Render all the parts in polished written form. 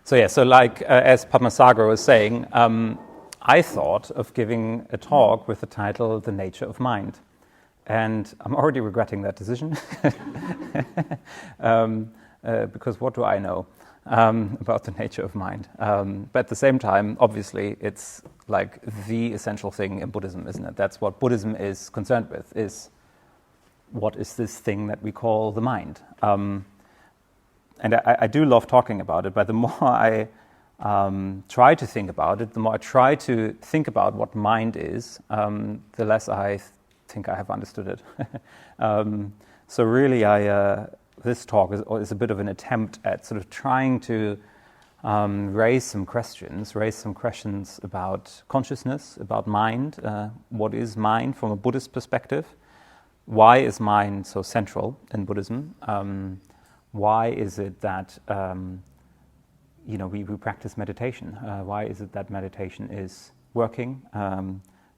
So like as Padmasagara was saying, I thought of giving a talk with the title "The Nature of Mind," and I'm already regretting that decision because what do I know about the nature of mind? But at the same time, obviously, it's like the essential thing in Buddhism, isn't it? That's what Buddhism is concerned with: is what is this thing that we call the mind? And I do love talking about it, but the more I try to think about it, the more I try to think about what mind is, the less I think I have understood it. So really, this talk is a bit of an attempt at sort of trying to raise some questions about consciousness, about mind. What is mind from a Buddhist perspective? Why is mind so central in Buddhism? Why is it that we practice meditation? Why is it that meditation is working?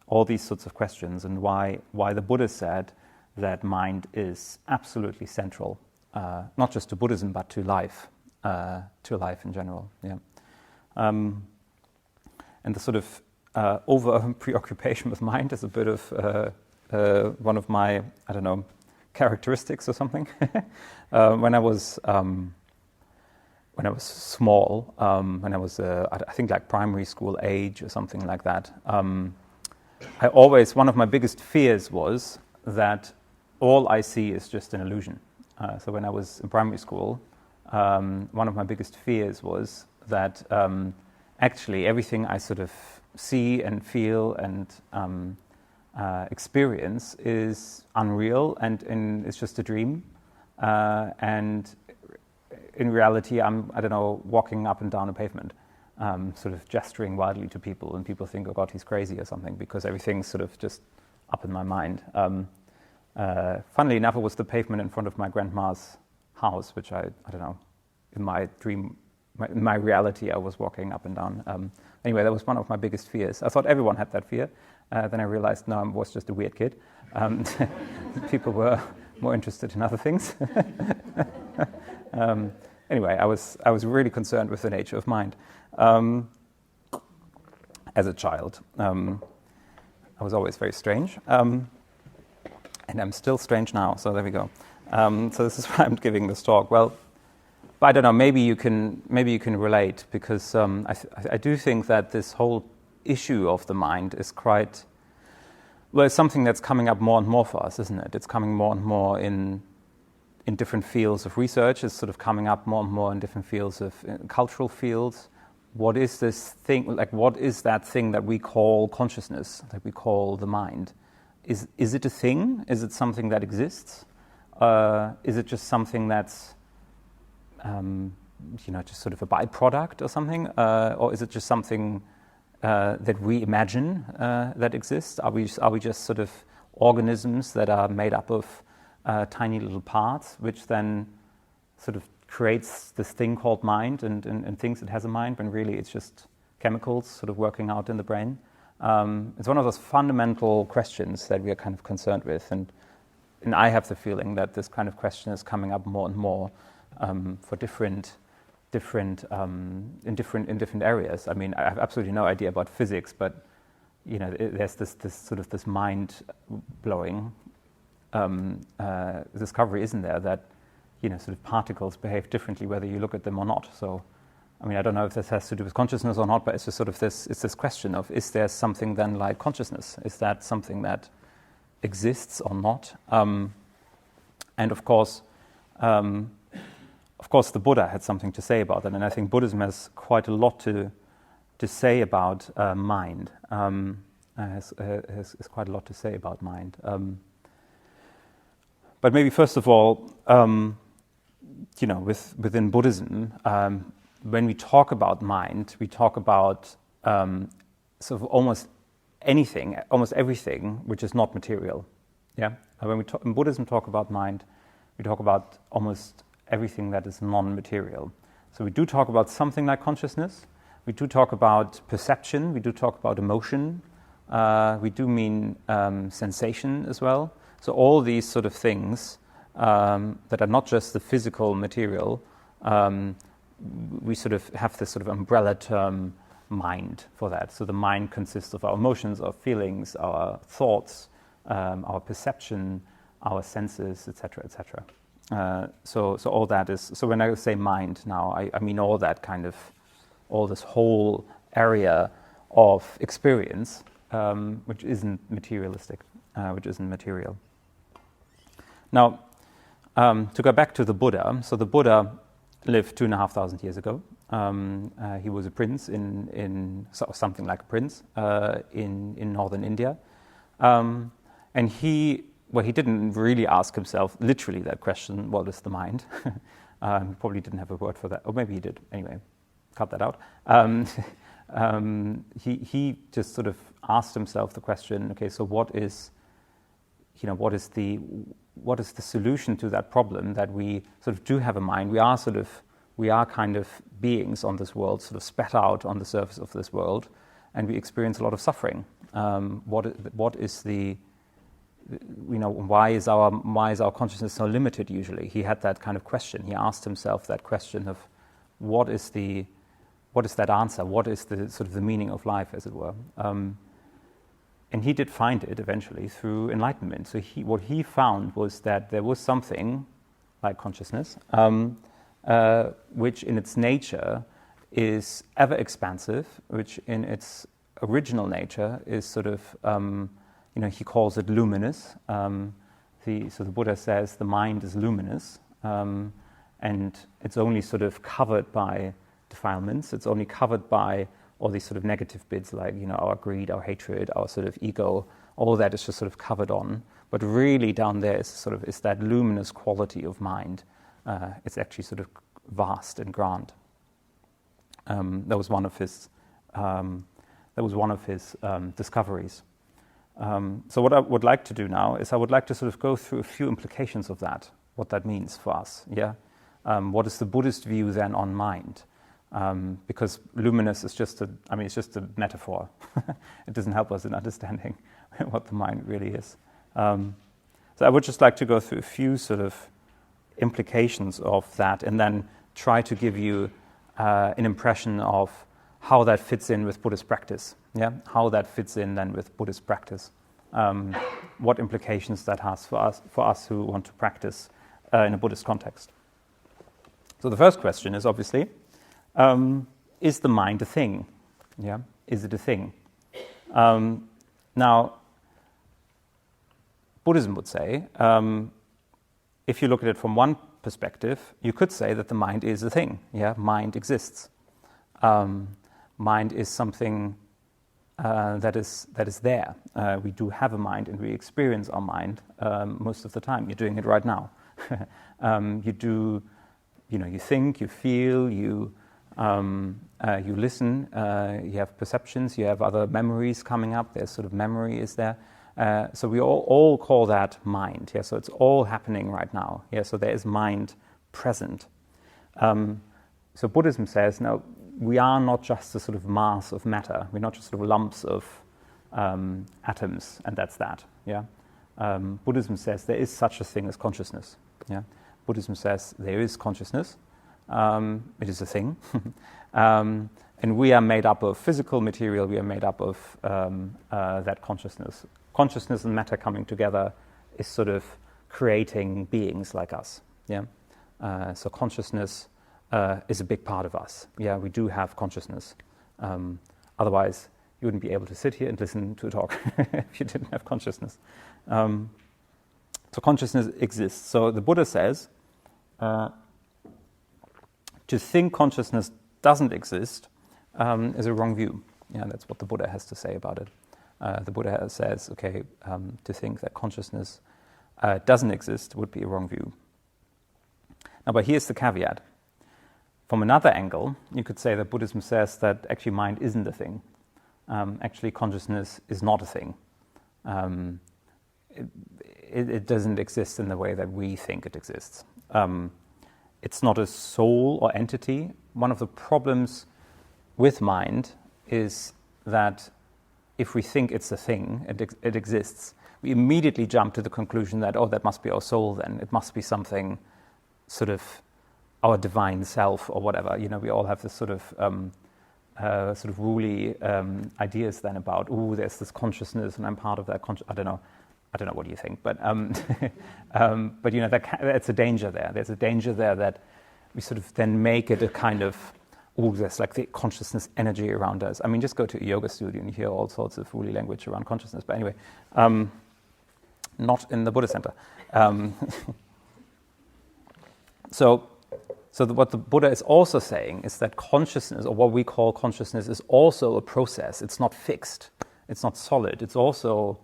All these sorts of questions, and why the Buddha said that mind is absolutely central, not just to Buddhism but to life in general. Yeah, and the sort of over preoccupation with mind is a bit of one of my characteristics or something. When I was small, when I was I think like primary school age or something like that, one of my biggest fears was that all I see is just an illusion. So when I was in primary school, one of my biggest fears was that actually everything I sort of see and feel and experience is unreal and it's just a dream. And in reality, I'm walking up and down a pavement, sort of gesturing wildly to people, and people think, oh God, he's crazy or something, because everything's sort of just up in my mind. Funnily enough, it was the pavement in front of my grandma's house, which I don't know, in my dream, in my reality, I was walking up and down. Anyway, that was one of my biggest fears. I thought everyone had that fear. Then I realized, no, I was just a weird kid. People were more interested in other things. Anyway, I was really concerned with the nature of mind as a child. I was always very strange, and I'm still strange now. So there we go. So this is why I'm giving this talk. Well, but I don't know. Maybe you can relate, because I do think that this whole issue of the mind is quite, well, it's something that's coming up more and more for us, isn't it? It's coming more and more in different fields of research. It's sort of coming up more and more in different fields of cultural fields. What is this thing? Like, what is that thing that we call consciousness? That we call the mind? Is it a thing? Is it something that exists? Is it just something that's just sort of a byproduct or something, or is it just something that we imagine that exists? Are we just sort of organisms that are made up of tiny little parts, which then sort of creates this thing called mind and thinks it has a mind, when really it's just chemicals sort of working out in the brain? It's one of those fundamental questions that we are kind of concerned with, and I have the feeling that this kind of question is coming up more and more for different in different areas. I mean, I have absolutely no idea about physics, but there's this sort of this mind-blowing discovery, isn't there, that sort of particles behave differently whether you look at them or not. So, I mean, I don't know if this has to do with consciousness or not, but it's just sort of this question of, is there something then like consciousness? Is that something that exists or not? And of course, the Buddha had something to say about that, and I think Buddhism has quite a lot to say about mind. Has quite a lot to say about mind. But maybe first of all, within Buddhism, when we talk about mind, we talk about sort of almost everything which is not material. Yeah. When we in Buddhism talk about mind, we talk about almost everything that is non-material. So we do talk about something like consciousness. We do talk about perception. We do talk about emotion. We do mean sensation as well. So all these sort of things that are not just the physical material, we sort of have this sort of umbrella term mind for that. So the mind consists of our emotions, our feelings, our thoughts, our perception, our senses, etc., etc. So all that is. So when I say mind now, I mean all that kind of, all this whole area of experience, which isn't materialistic, which isn't material. Now, to go back to the Buddha, so the Buddha lived 2,500 years ago. He was a prince something like a prince in northern India, and he didn't really ask himself literally that question, what is the mind? He probably didn't have a word for that, or maybe he did. Anyway, cut that out. He just sort of asked himself the question, okay, so what is the solution to that problem, that we sort of do have a mind? We are kind of beings on this world, sort of spat out on the surface of this world, and we experience a lot of suffering. What is the, why is our consciousness so limited usually? He had that kind of question. He asked himself that question of what is that answer? What is the sort of the meaning of life, as it were? And he did find it eventually through enlightenment. So what he found was that there was something like consciousness, which in its nature is ever expansive, which in its original nature is sort of, he calls it luminous. So the Buddha says the mind is luminous, and it's only sort of covered by defilements. It's only covered by all these sort of negative bits, like our greed, our hatred, our sort of ego. All that is just sort of covered on. But really down there is that luminous quality of mind. It's actually sort of vast and grand. That was one of his discoveries. So what I would like to do now is I would like to sort of go through a few implications of that, what that means for us. Yeah, what is the Buddhist view then on mind? Because luminous is just it's just a metaphor. It doesn't help us in understanding what the mind really is. So I would just like to go through a few sort of implications of that, and then try to give you an impression of how that fits in with Buddhist practice. Yeah, how that fits in then with Buddhist practice. What implications that has for us who want to practice in a Buddhist context. So the first question is obviously, is the mind a thing? Yeah, is it a thing? Now, Buddhism would say, if you look at it from one perspective, you could say that the mind is a thing. Yeah, mind exists. Mind is something that is there. We do have a mind, and we experience our mind most of the time. You're doing it right now. You think, you feel, you listen, you have perceptions, you have other memories coming up. There's sort of memory is there. So we all call that mind. Yeah, so it's all happening right now. Yeah, so there is mind present. So Buddhism says, no, we are not just a sort of mass of matter. We're not just sort of lumps of atoms, and that's that. Yeah. Buddhism says there is such a thing as consciousness. Yeah. Buddhism says there is consciousness. It is a thing. And we are made up of physical material. We are made up of that consciousness. Consciousness and matter coming together is sort of creating beings like us. Yeah. So consciousness is a big part of us. Yeah, we do have consciousness. Otherwise, you wouldn't be able to sit here and listen to a talk if you didn't have consciousness. So consciousness exists. So the Buddha says, to think consciousness doesn't exist is a wrong view. Yeah, that's what the Buddha has to say about it. The Buddha says, okay, to think that consciousness doesn't exist would be a wrong view. Now, but here's the caveat. From another angle, you could say that Buddhism says that actually mind isn't a thing. Actually, consciousness is not a thing. It doesn't exist in the way that we think it exists. It's not a soul or entity. One of the problems with mind is that if we think it's a thing, it exists, we immediately jump to the conclusion that, oh, that must be our soul then. It must be something sort of our divine self or whatever. We all have this sort of woolly ideas then about, there's this consciousness and I'm part of that I don't know what you think, but that's a danger there. There's a danger there that we sort of then make it a kind of, there's like the consciousness energy around us. I mean, just go to a yoga studio and you hear all sorts of woolly language around consciousness. But anyway, not in the Buddha Center. What the Buddha is also saying is that consciousness, or what we call consciousness, is also a process. It's not fixed. It's not solid. It's also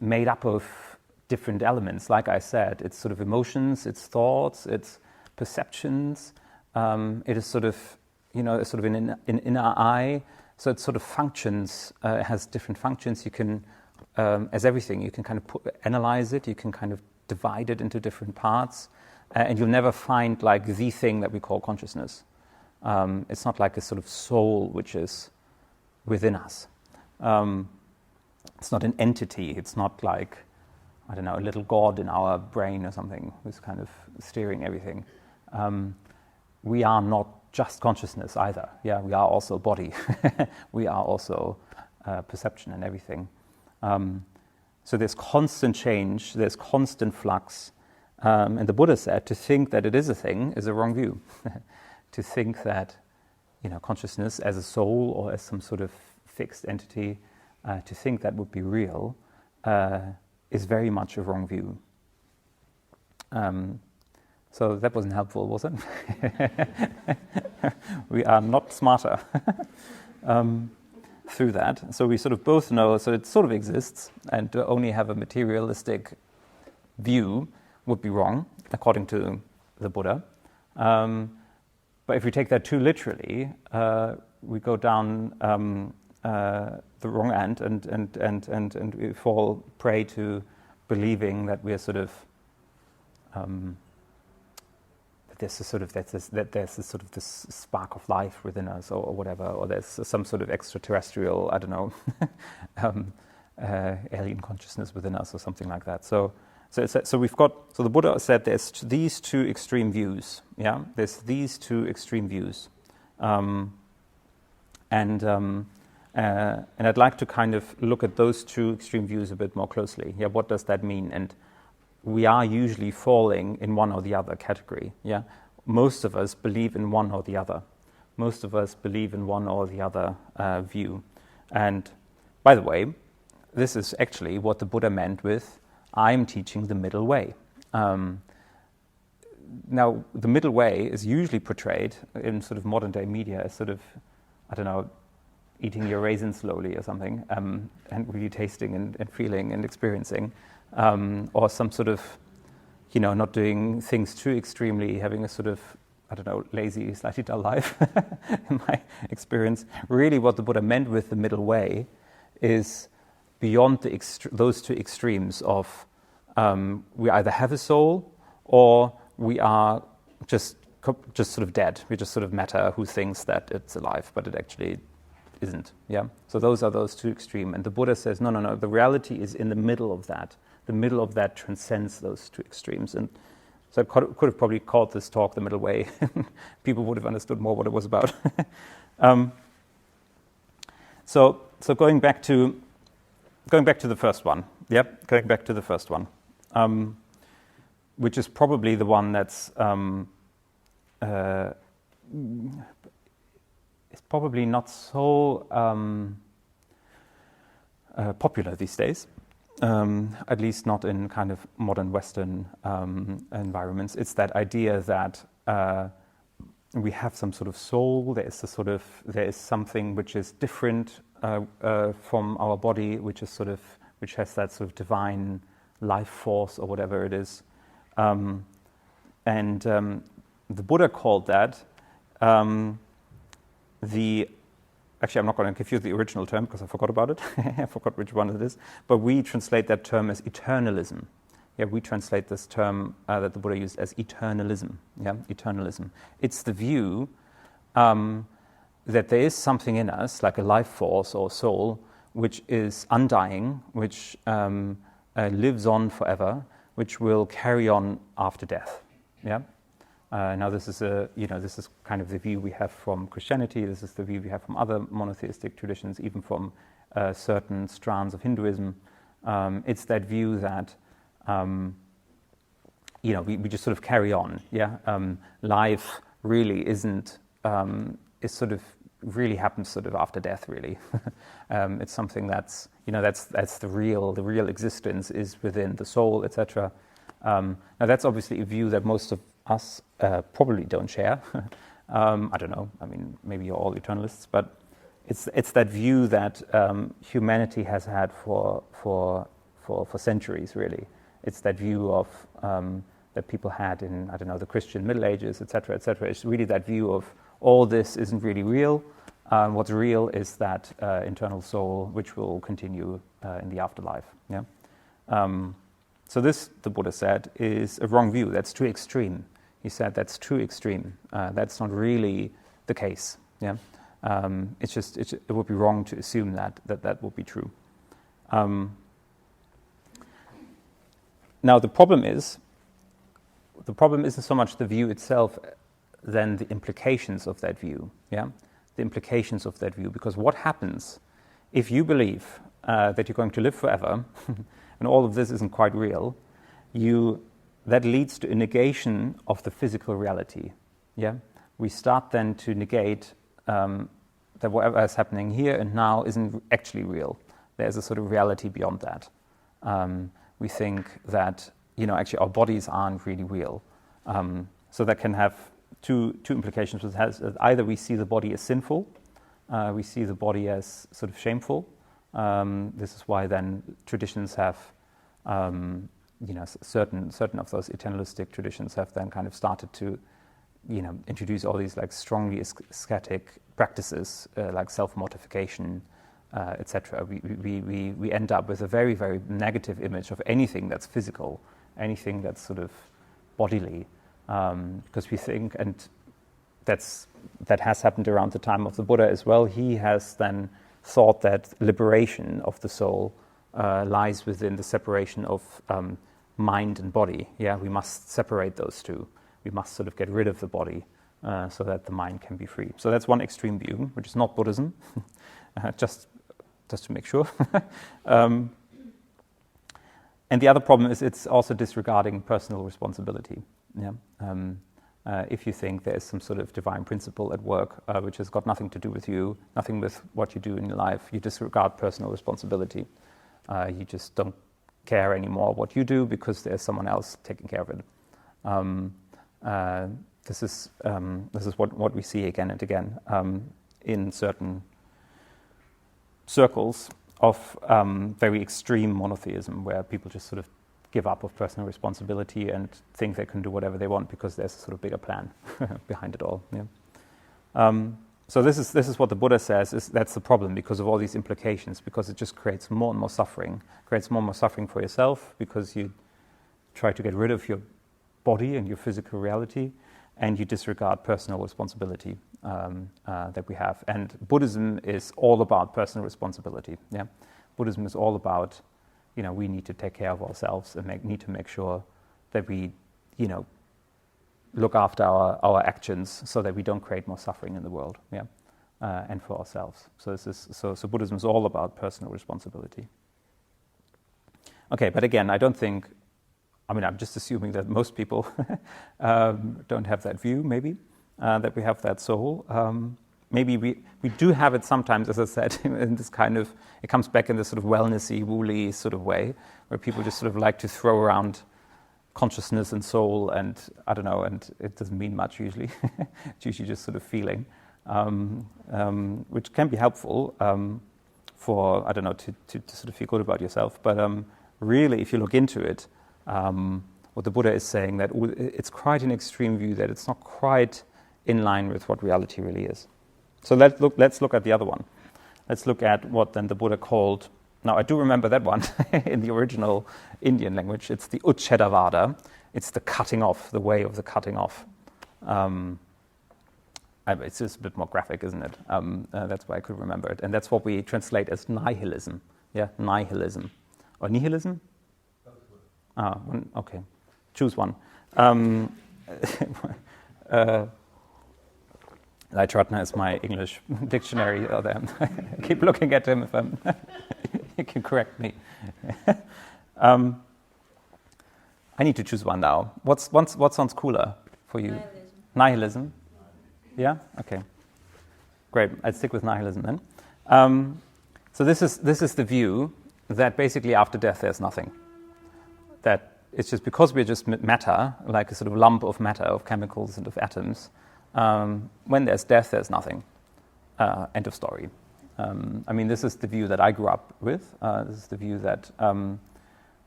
made up of different elements. Like I said, it's sort of emotions, it's thoughts, it's perceptions. It is sort of, sort of an inner eye. So it sort of functions, it has different functions. You can, as everything, you can kind of analyze it. You can kind of divide it into different parts. And you'll never find like the thing that we call consciousness. It's not like a sort of soul which is within us. It's not an entity. It's not like, I don't know, a little god in our brain or something who's kind of steering everything. We are not just consciousness either. Yeah, we are also body. We are also perception and everything. So there's constant change. There's constant flux. And the Buddha said to think that it is a thing is a wrong view. To think that, consciousness as a soul or as some sort of fixed entity, to think that would be real is very much a wrong view. So that wasn't helpful, was it? We are not smarter through that. So we sort of both know, so it sort of exists, and to only have a materialistic view would be wrong, according to the Buddha. But if we take that too literally, we go down the wrong end, and we fall prey to believing that we're sort of that there's this spark of life within us, or whatever, or there's some sort of extraterrestrial, I don't know, alien consciousness within us, or something like that. So the Buddha said there's these two extreme views. Yeah, there's these two extreme views, and I'd like to kind of look at those two extreme views a bit more closely. Yeah, what does that mean? And we are usually falling in one or the other category. Yeah, most of us believe in one or the other. Most of us believe in one or the other view. And by the way, this is actually what the Buddha meant with I'm teaching the middle way. Now, the middle way is usually portrayed in sort of modern day media as sort of, I don't know, eating your raisins slowly or something, and really tasting and feeling and experiencing, or some sort of, not doing things too extremely, having a sort of, I don't know, lazy, slightly dull life, in my experience. Really what the Buddha meant with the middle way is beyond those two extremes of we either have a soul or we are just sort of dead. We're just sort of matter who thinks that it's alive, but it actually isn't. Yeah. So those are those two extremes. And the Buddha says, no. The reality is in the middle of that. The middle of that transcends those two extremes. And so I could have probably called this talk the middle way. People would have understood more what it was about. So going back to the first one. Yep, going back to the first one, which is probably the one that's it's probably not so popular these days, at least not in kind of modern Western environments. It's that idea that we have some sort of soul. There is something which is different from our body, which has that sort of divine life force or whatever it is, and the Buddha called that actually I'm not going to give you the original term because I forgot about it. I forgot which one it is, but we translate that term as eternalism. Yeah, we translate this term that the Buddha used as eternalism. Yeah, eternalism. It's the view that there is something in us, like a life force or soul, which is undying, which lives on forever, which will carry on after death. Yeah, Now, this is kind of the view we have from Christianity. This is the view we have from other monotheistic traditions, even from certain strands of Hinduism. It's that view that we just sort of carry on. Life really isn't is sort of really happens sort of after death. Really, it's something that's the real existence is within the soul, etc. Now, that's obviously a view that most of us probably don't share. I don't know. I mean, maybe you're all eternalists, but it's that view that humanity has had for centuries. Really, it's that view of that people had in, I don't know, the Christian Middle Ages, etc., etc. It's really that view of all this isn't really real. What's real is that internal soul, which will continue in the afterlife. Yeah. So this, the Buddha said, is a wrong view. That's too extreme. He said that's too extreme. That's not really the case. Yeah. It would be wrong to assume that would be true. Now the problem isn't so much the view itself than the implications of that view. Yeah, the implications of that view. Because what happens if you believe that you're going to live forever, and all of this isn't quite real? That leads to a negation of the physical reality. Yeah, we start then to negate that whatever is happening here and now isn't actually real. There's a sort of reality beyond that. We think that actually our bodies aren't really real. So that can have two implications. It has either we see the body as sinful, we see the body as sort of shameful. This is why then traditions have, certain of those eternalistic traditions have then kind of started to, introduce all these like strongly ascetic practices like self-mortification, etc. We end up with a very, very negative image of anything that's physical, anything that's sort of bodily, because we think, and that has happened around the time of the Buddha as well. He has then thought that liberation of the soul lies within the separation of mind and body. Yeah, we must separate those two. We must sort of get rid of the body so that the mind can be free. So that's one extreme view, which is not Buddhism, just to make sure. And the other problem is it's also disregarding personal responsibility. Yeah. If you think there is some sort of divine principle at work which has got nothing to do with you, nothing with what you do in your life, you disregard personal responsibility. You just don't care anymore what you do because there's someone else taking care of it. This is what we see again and again in certain circles of very extreme monotheism, where people just sort of give up of personal responsibility and think they can do whatever they want because there's a sort of bigger plan behind it all. Yeah. So this is what the Buddha says, is that's the problem because of all these implications, because it just creates more and more suffering. Creates more and more suffering for yourself because you try to get rid of your body and your physical reality, and you disregard personal responsibility that we have. And Buddhism is all about personal responsibility. Yeah, Buddhism is all about, we need to take care of ourselves and need to make sure that we, look after our actions so that we don't create more suffering in the world. Yeah, and for ourselves. So so Buddhism is all about personal responsibility. Okay, but again, I'm just assuming that most people don't have that view, maybe, that we have that soul. Maybe we do have it sometimes, as I said, in this kind of, it comes back in this sort of wellnessy, woolly sort of way, where people just sort of like to throw around consciousness and soul, and I don't know, and it doesn't mean much usually. It's usually just sort of feeling, which can be helpful for, I don't know, to sort of feel good about yourself. But really, if you look into it, what the Buddha is saying, that it's quite an extreme view, that it's not quite in line with what reality really is. So let's look at the other one. Let's look at what then the Buddha called, now I do remember that one in the original Indian language, it's the Uchchedavada, it's the cutting off, the way of the cutting off. It's just a bit more graphic, isn't it? That's why I could remember it. And that's what we translate as nihilism. Yeah, nihilism. Or nihilism? Okay. Choose one. Leitratner is my English dictionary. I keep looking at him if he can correct me. I need to choose one now. What sounds cooler for you? Nihilism? Yeah? Okay. Great. I'd stick with nihilism then. So this is the view that basically after death there's nothing. That it's just because we're just matter, like a sort of lump of matter, of chemicals and of atoms. When there's death, there's nothing. End of story. This is the view that I grew up with. This is the view that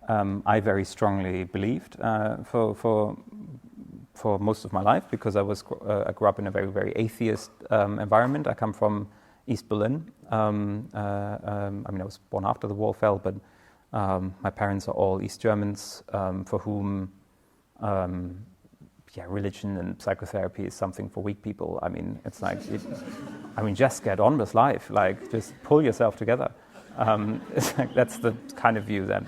I very strongly believed for most of my life, because I grew up in a very, very atheist environment. I come from East Berlin. I was born after the wall fell, but my parents are all East Germans, for whom religion and psychotherapy is something for weak people. It's like, just get on with life. Like, just pull yourself together. It's like, that's the kind of view that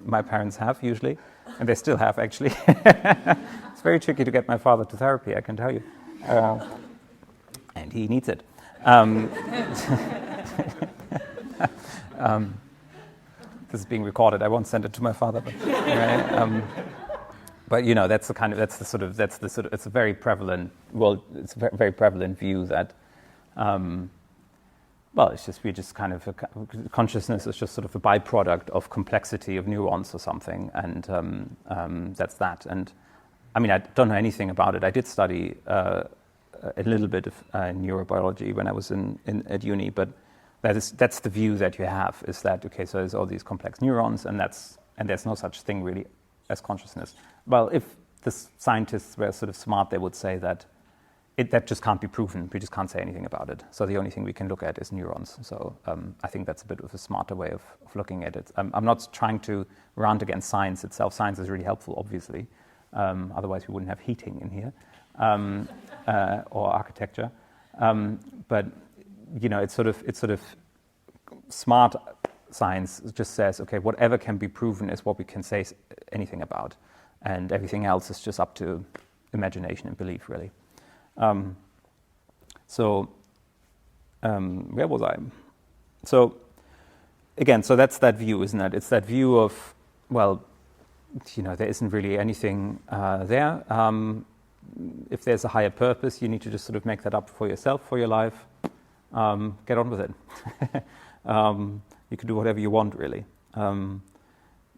my parents have usually, and they still have actually. It's very tricky to get my father to therapy, I can tell you, and he needs it. This is being recorded. I won't send it to my father, but anyway, but that's it's a very prevalent. Well, it's a very prevalent view that. Consciousness is just sort of a byproduct of complexity of neurons or something, and that's that. And I don't know anything about it. I did study a little bit of neurobiology when I was at uni, but that's the view that you have, is that, okay, so there's all these complex neurons, and there's no such thing really as consciousness. Well, if the scientists were sort of smart, they would say that that just can't be proven. We just can't say anything about it. So the only thing we can look at is neurons. So I think that's a bit of a smarter way of looking at it. I'm not trying to rant against science itself. Science is really helpful, obviously. Otherwise, we wouldn't have heating in here or architecture. But it's sort of smart science just says, okay, whatever can be proven is what we can say anything about, and everything else is just up to imagination and belief, really. Where was I? So that's that view, isn't it? It's that view of, well, there isn't really anything there. If there's a higher purpose, you need to just sort of make that up for yourself, for your life. Get on with it. You can do whatever you want, really. Now,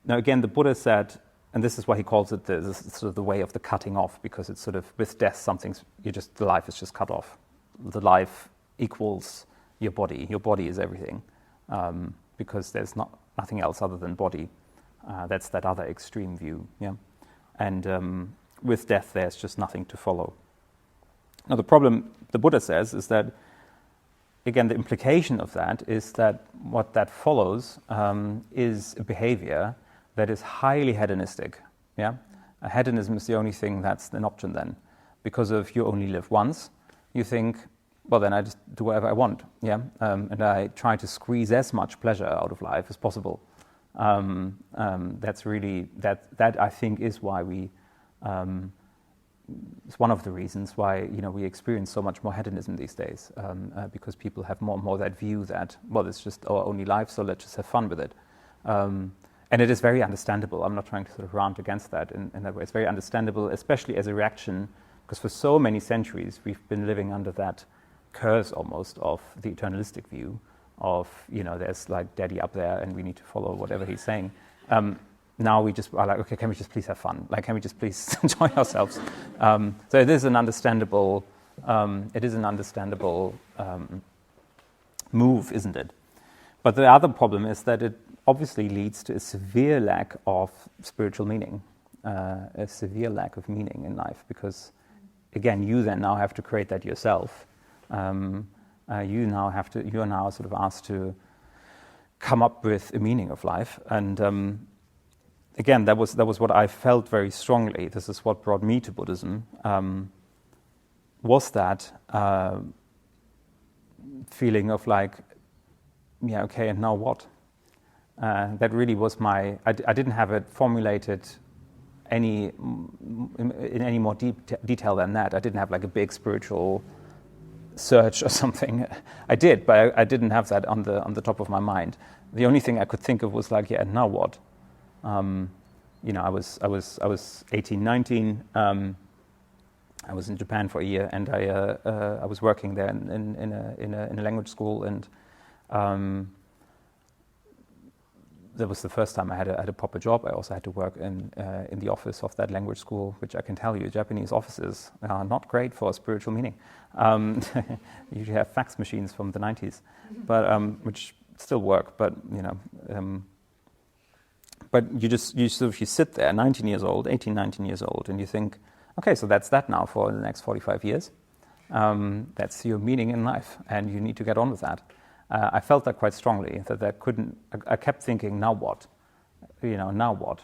again, the Buddha said, and this is why he calls it the sort of the way of the cutting off, because it's sort of with death, the life is just cut off. The life equals your body. Your body is everything, because there's nothing else other than body. That's that other extreme view, yeah. And with death, there's just nothing to follow. Now, the problem, the Buddha says, is that, again, the implication of that is that what that follows is a behavior that is highly hedonistic. Yeah, hedonism is the only thing that's an option then, because if you only live once, you think, well, then I just do whatever I want. Yeah, and I try to squeeze as much pleasure out of life as possible. That's really that I think is why we. It's one of the reasons why we experience so much more hedonism these days, because people have more and more that view that, well, it's just our only life, so let's just have fun with it. And it is very understandable. I'm not trying to sort of rant against that in that way. It's very understandable, especially as a reaction, because for so many centuries we've been living under that curse almost of the eternalistic view of, there's like daddy up there and we need to follow whatever he's saying. Now we just are like, okay, can we just please have fun? Like, can we just please enjoy ourselves? So it is an understandable move, isn't it? But the other problem is that it obviously leads to a severe lack of spiritual meaning, a severe lack of meaning in life, because, again, you then now have to create that yourself. You are now sort of asked to come up with a meaning of life, and again, that was what I felt very strongly. This is what brought me to Buddhism. Was that feeling of like, yeah, okay, and now what? That really was I didn't have it formulated in any more detail than that. I didn't have like a big spiritual search or something. I did, but I didn't have that on the top of my mind. The only thing I could think of was like, yeah, now what? I was 18, 19. I was in Japan for a year, and I was working there in a language school, and that was the first time I had a proper job. I also had to work in the office of that language school, which I can tell you, Japanese offices are not great for spiritual meaning. You usually have fax machines from the 90s, but which still work. But but you sit there, 19 years old, 18, 19 years old, and you think, okay, so that's that now for the next 45 years. That's your meaning in life, and you need to get on with that. I felt that quite strongly, I kept thinking, now what? Now what?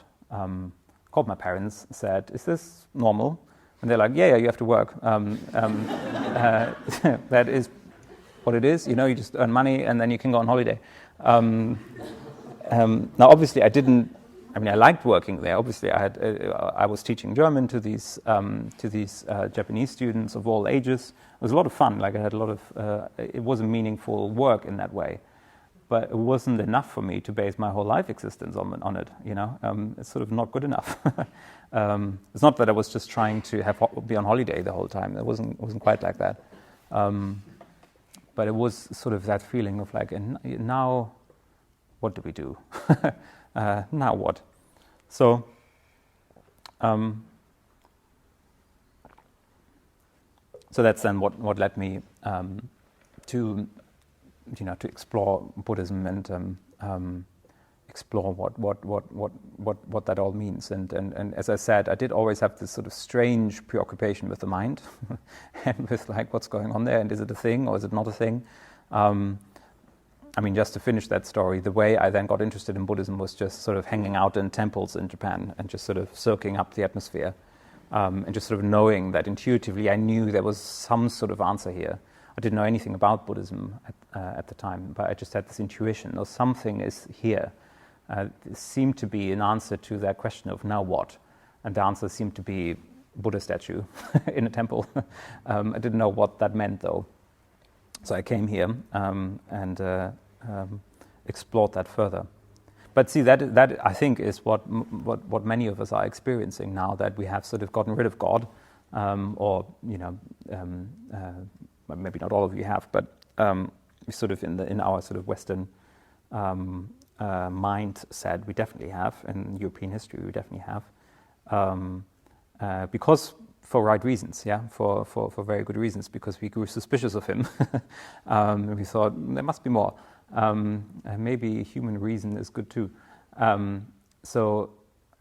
Called my parents, said, is this normal? And they're like, yeah, you have to work. That is what it is. You just earn money and then you can go on holiday. Now, obviously, I liked working there. Obviously, I was teaching German to these Japanese students of all ages. It was a lot of fun. Like I had a lot of. It was a meaningful work in that way, but it wasn't enough for me to base my whole life existence on it. It's sort of not good enough. It's not that I was just trying to be on holiday the whole time. It wasn't quite like that. But it was sort of that feeling of like, and now, what do we do? Now what? So, so that's then what led me to explore Buddhism and explore what that all means. And as I said, I did always have this sort of strange preoccupation with the mind and with like what's going on there, and is it a thing or is it not a thing? Just to finish that story, the way I then got interested in Buddhism was just sort of hanging out in temples in Japan and just sort of soaking up the atmosphere, and just sort of knowing that intuitively I knew there was some sort of answer here. I didn't know anything about Buddhism at the time, but I just had this intuition, or something is here. It seemed to be an answer to that question of now what? And the answer seemed to be Buddha statue in a temple. I didn't know what that meant though. So I came here and explored that further. But see, that I think is what many of us are experiencing now, that we have sort of gotten rid of God, or maybe not all of you have, but we sort of in our sort of Western mindset, we definitely have, in European history we definitely have, because for right reasons, for very good reasons, because we grew suspicious of him. We thought there must be more. Maybe human reason is good too.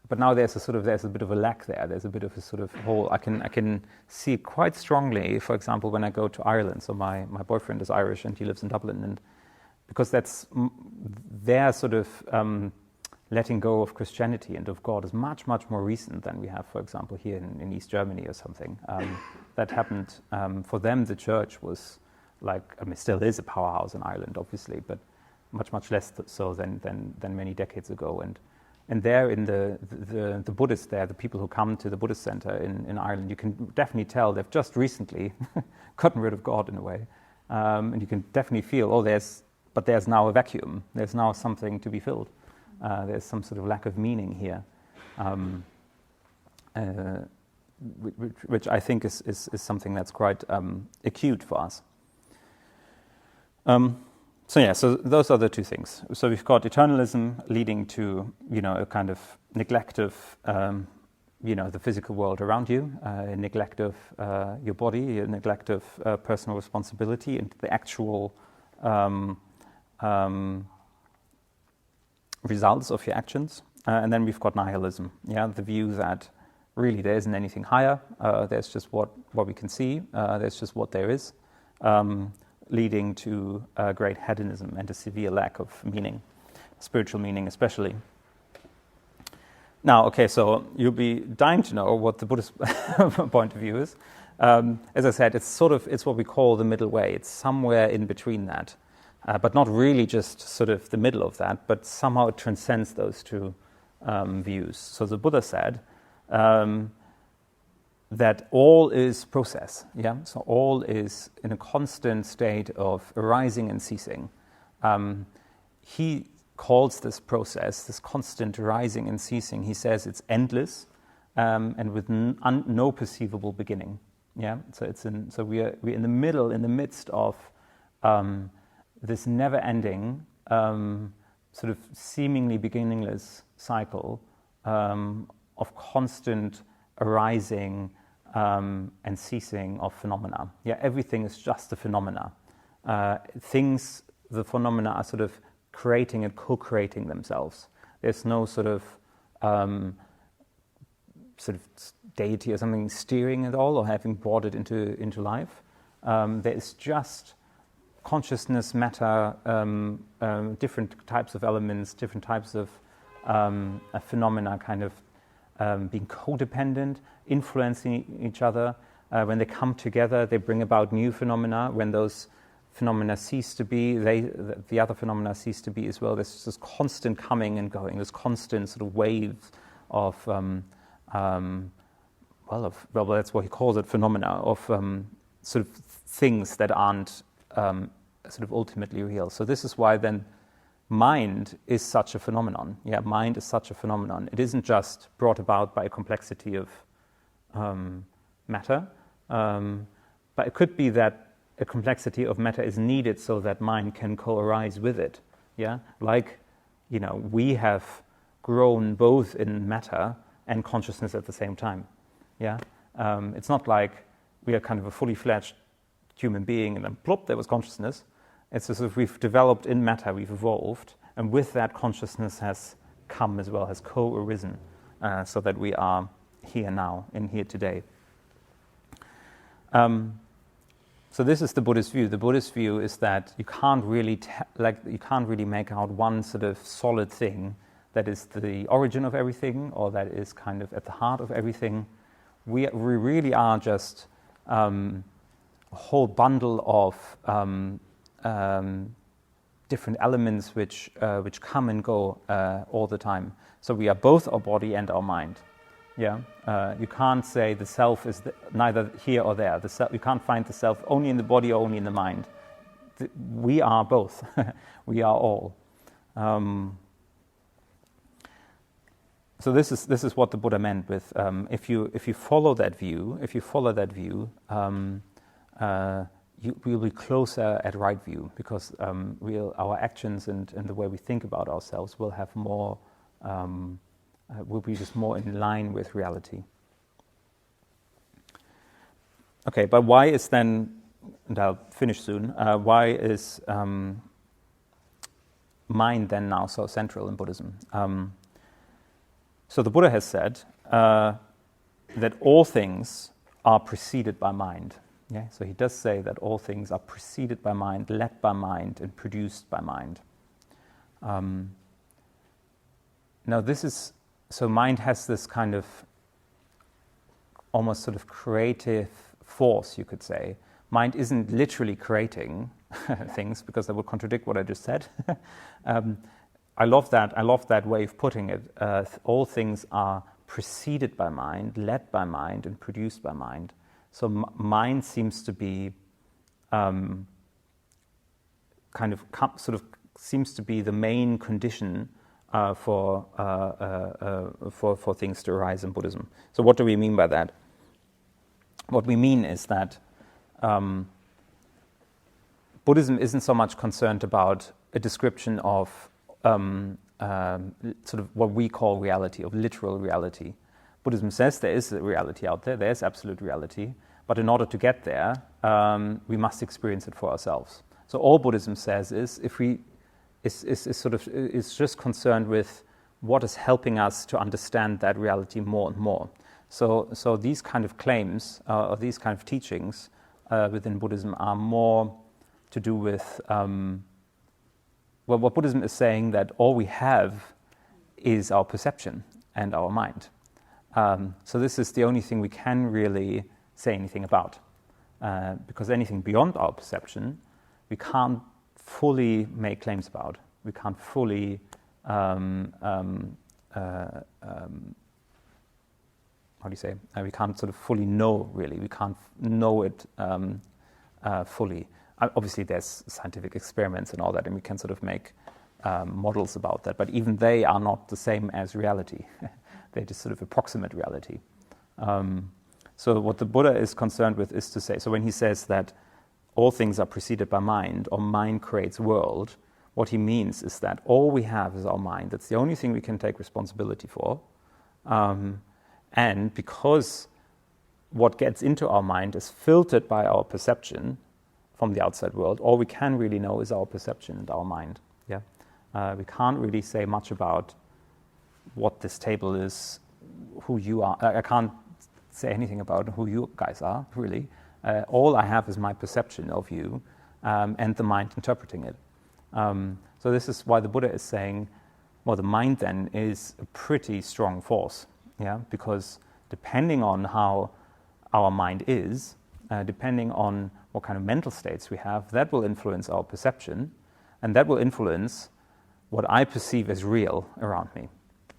But now there's a bit of a lack there. There's a bit of a sort of hole. I can see it quite strongly. For example, when I go to Ireland. So my boyfriend is Irish and he lives in Dublin, and because that's their sort of letting go of Christianity and of God is much more recent than we have, for example, here in East Germany or something. That happened for them. The church was still is a powerhouse in Ireland, obviously, but much less so than many decades ago. And there, in the Buddhists there, the people who come to the Buddhist center in Ireland, you can definitely tell they've just recently gotten rid of God in a way, and you can definitely feel there's now a vacuum. There's now something to be filled. There's some sort of lack of meaning here, which I think is something that's quite acute for us. So those are the two things. So we've got eternalism leading to, a kind of neglect of, the physical world around you, a neglect of your body, a neglect of personal responsibility and the actual results of your actions. And then we've got nihilism, the view that really there isn't anything higher, there's just what we can see, there's just what there is. Leading to great hedonism and a severe lack of meaning, spiritual meaning especially. Now, okay, so you'll be dying to know what the Buddhist point of view is. As I said, it's what we call the middle way. It's somewhere in between that, but not really just sort of the middle of that, but somehow it transcends those two views. So the Buddha said, there is no such thing as a pure, complete, and utter that all is process. Yeah, so all is in a constant state of arising and ceasing. He calls this process, this constant arising and ceasing, he says it's endless and with no perceivable beginning. Yeah, so we're in the middle, in the midst of this never-ending, sort of seemingly beginningless cycle of constant arising and ceasing of phenomena. Yeah, everything is just a phenomena. The phenomena are sort of creating and co-creating themselves. There's no sort of deity or something steering it all or having brought it into life. There is just consciousness, matter, different types of elements, different types of phenomena kind of being codependent, influencing each other. When they come together, they bring about new phenomena. When those phenomena cease to be, the other phenomena cease to be as well. There's this constant coming and going, this constant sort of waves of, that's what he calls it, phenomena, of sort of things that aren't sort of ultimately real. So this is why then mind is such a phenomenon. Yeah, mind is such a phenomenon. It isn't just brought about by a complexity of matter, but it could be that a complexity of matter is needed so that mind can co-arise with it. Yeah, like, we have grown both in matter and consciousness at the same time. Yeah, it's not like we are kind of a fully fledged human being and then plop, there was consciousness. It's as if we've developed in matter, we've evolved, and with that consciousness has come as well, has co-arisen, so that we are here now, in here today. So this is the Buddhist view. The Buddhist view is that you can't really make out one sort of solid thing that is the origin of everything, or that is kind of at the heart of everything. We really are just a whole bundle of different elements which come and go all the time. So we are both our body and our mind. Yeah, you can't say the self is neither here or there. You can't find the self only in the body or only in the mind. We are both. We are all. So this is what the Buddha meant with if you follow that view, you will be closer at right view, because our actions and the way we think about ourselves will have more. Will be just more in line with reality. Okay, but why is then, and I'll finish soon, why is mind then now so central in Buddhism? So the Buddha has said that all things are preceded by mind. Yeah? So he does say that all things are preceded by mind, led by mind, and produced by mind. Now so mind has this kind of almost sort of creative force, you could say. Mind isn't literally creating things, because that would contradict what I just said. I love that way of putting it. All things are preceded by mind, led by mind, and produced by mind. So mind seems to be seems to be the main condition for things to arise in Buddhism. So what do we mean by that? What we mean is that Buddhism isn't so much concerned about a description of sort of what we call reality, of literal reality. Buddhism says there is a reality out there, there's absolute reality, but in order to get there, we must experience it for ourselves. So all Buddhism says is is just concerned with what is helping us to understand that reality more and more. So these kind of claims or these kind of teachings within Buddhism are more to do with what Buddhism is saying, that all we have is our perception and our mind. So this is the only thing we can really say anything about, because anything beyond our perception we can't fully make claims about. We can't fully how do you say, we can't sort of fully know, really. We can't know it fully. Obviously, there's scientific experiments and all that, and we can sort of make models about that, but even they are not the same as reality. They just sort of approximate reality. So what the Buddha is concerned with is to say, so when he says that all things are preceded by mind, or mind creates world, what he means is that all we have is our mind. That's the only thing we can take responsibility for. And because what gets into our mind is filtered by our perception from the outside world, all we can really know is our perception and our mind. Yeah, we can't really say much about what this table is, who you are. I can't say anything about who you guys are, really. All I have is my perception of you and the mind interpreting it. So this is why the Buddha is saying, well, the mind then is a pretty strong force, yeah, because depending on how our mind is, depending on what kind of mental states we have, that will influence our perception, and that will influence what I perceive as real around me.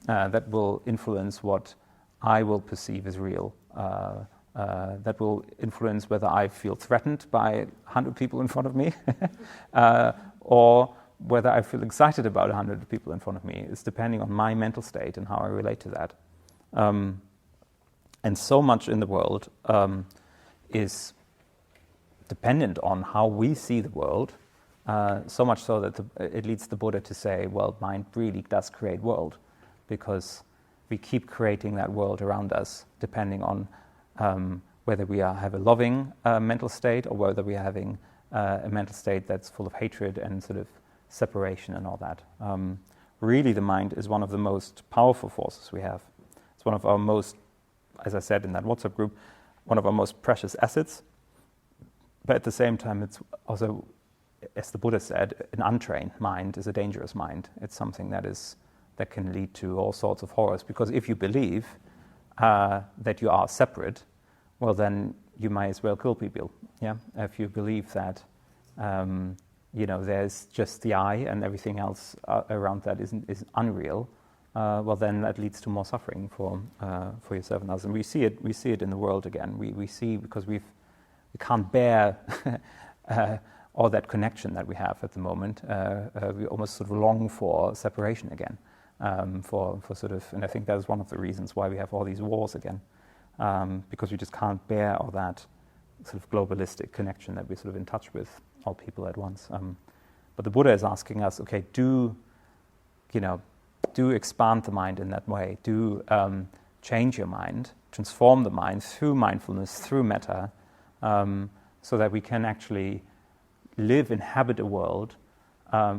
That will influence what I will perceive as real. That will influence whether I feel threatened by 100 people in front of me or whether I feel excited about 100 people in front of me. It's depending on my mental state and how I relate to that. And so much in the world is dependent on how we see the world, so much so that it leads the Buddha to say, well, mind really does create world, because we keep creating that world around us depending on whether we have a loving mental state or whether we are having a mental state that's full of hatred and sort of separation and all that. Really, the mind is one of the most powerful forces we have. It's one of our most, as I said in that WhatsApp group, one of our most precious assets. But at the same time, it's also, as the Buddha said, an untrained mind is a dangerous mind. It's something that can lead to all sorts of horrors. Because if you believe that you are separate, well, then you might as well kill people. Yeah, if you believe that there's just the I and everything else around that is unreal, well, then that leads to more suffering for yourself and others. And we see it in the world again. We see, because we can't bear all that connection that we have at the moment. We almost sort of long for separation again. For sort of, and I think that is one of the reasons why we have all these wars again, because we just can't bear all that sort of globalistic connection that we're sort of in touch with all people at once. But the Buddha is asking us, okay, do expand the mind in that way. Do change your mind, transform the mind through mindfulness, through metta, so that we can actually inhabit a world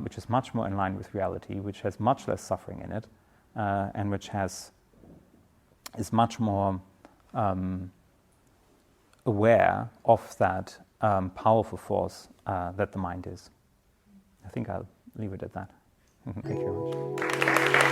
which is much more in line with reality, which has much less suffering in it, and which is much more aware of that powerful force that the mind is. I think I'll leave it at that. Thank you very much.